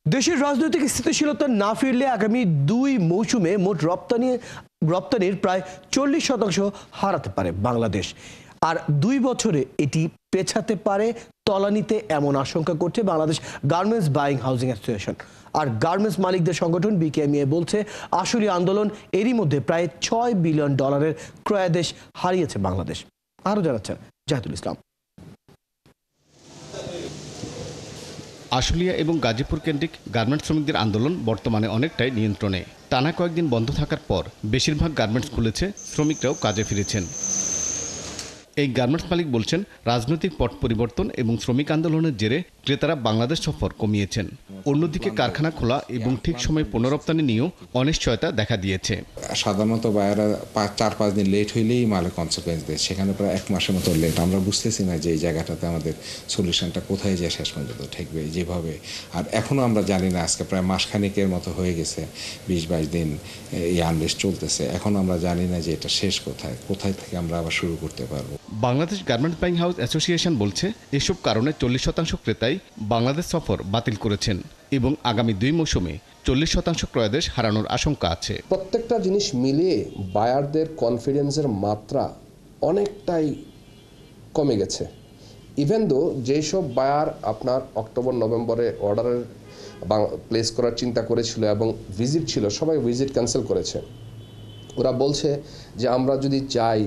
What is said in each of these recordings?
দেশের রাজনৈতিক স্থিতিশীলতা না ফিরলে আগামী ২ মৌসুমে মোট রপ্তানির প্রায় ৪০% হারাতে পারে বাংলাদেশ। আর ২ বছরে এটি পেছাতে পারে তলানিতে, এমন আশঙ্কা করছে Bangladesh garments buying housing association. আর গার্মেন্টস মালিকদের সংগঠন বিকেএমইএ বলছে, আসলে আন্দোলন এরই মধ্যে প্রায় $৬ বিলিয়ন ক্রয়াদেশ হারিয়েছে বাংলাদেশ। আরও জানাচ্ছেন জাহিদুল ইসলাম। আশুলিয়া এবং গাজীপুর কেন্দ্রিক গার্মেন্টস শ্রমিকদের আন্দোলন বর্তমানে অনেকটাই নিয়ন্ত্রণে। টানা কয়েকদিন বন্ধ থাকার পর বেশিরভাগ গার্মেন্টস খুলেছে, শ্রমিকরাও কাজে ফিরেছেন। এই গার্মেন্টস মালিক বলছেন, রাজনৈতিক পট পরিবর্তন এবং শ্রমিক আন্দোলনের জেরে ক্রেতারা বাংলাদেশ সফর কমিয়েছেন। অন্যদিকে কারখানা খোলা এবং ঠিক সময়ে পুনরপ্তানি নিয়েও অনিশ্চয়তা দেখা দিয়েছে। সাধারণত বায়ারা 4-5 দিন লেট হইলেই মালে কনসিকুয়েন্স দেয়, সেখানে প্রায় 1 মাসের মতো লেট। আমরা বুঝতেছি না যে এই জায়গাটাতে আমাদের সলিউশনটা কোথায় যায় শেষ পর্যন্ত ঠেকবে যেভাবে। আর এখনও আমরা জানি না, আজকে প্রায় মাসখানেকের মতো হয়ে গেছে, 20-22 দিন এই আনরেস্ট চলতেছে। এখন আমরা জানি না যে এটা শেষ কোথায় থেকে আমরা আবার শুরু করতে পারবো। Bangladesh garments buying house association বলছে, এসব কারণে 40% ক্রেতাই বাংলাদেশ সফর বাতিল করেছেন এবং আগামী 2 মৌসুমে 40% ক্রয়াদেশ হারানোর আশঙ্কা আছে। প্রত্যেকটা জিনিস মিলিয়ে বায়ারদের কনফিডেন্সের মাত্রা অনেকটাই কমে গেছে। ইভেন দো যেসব বায়ার আপনার অক্টোবর-নভেম্বরে অর্ডারের প্লেস করার চিন্তা করেছিল এবং ভিজিট ছিল, সবাই ভিজিট ক্যান্সেল করেছে। ওরা বলছে যে আমরা যদি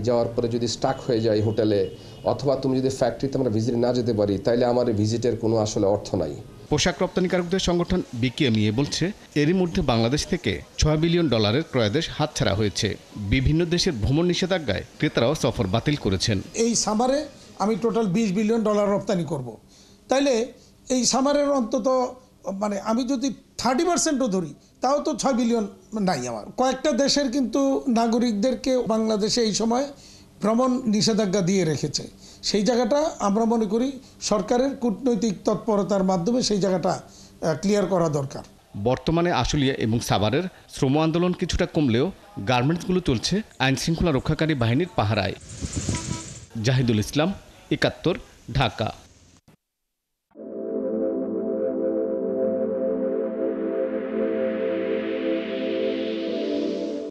যাওয়ার পরে যদি স্টাক হয়ে যাই হোটেলে, অথবা তুমি যদি ফ্যাক্টরিতে আমরা ভিজিট না যেতে পারি, তাইলে আমার এই ভিজিটের কোনো আসলে অর্থ নাই। পোশাক রপ্তানিকারকদের সংগঠন বিকেএমইএ বলছে, এরই মধ্যে বাংলাদেশ থেকে $৬ বিলিয়ন ক্রয়াদেশ হাতছাড়া হয়েছে। বিভিন্ন দেশের ভ্রমণ নিষেধাজ্ঞায় ক্রেতারাও সফর বাতিল করেছেন। এই সামারে আমি টোটাল $20 বিলিয়ন রপ্তানি করব, তাইলে এই সামারের অন্তত মানে আমি যদি 30%ও ধরি, তাও তো 6 বিলিয়ন নাই আমার। কয়েকটা দেশের কিন্তু নাগরিকদেরকে বাংলাদেশে এই সময় ভ্রমণ নিষেধাজ্ঞা দিয়ে রেখেছে। সেই জায়গাটা আমরা মনে করি সরকারের কূটনৈতিক তৎপরতার মাধ্যমে সেই জায়গাটা ক্লিয়ার করা দরকার। বর্তমানে আশুলিয়া এবং সাভারের শ্রম আন্দোলন কিছুটা কমলেও গার্মেন্টসগুলো চলছে আইন শৃঙ্খলা রক্ষাকারী বাহিনীর পাহারায়। জাহিদুল ইসলাম, ৭১, ঢাকা।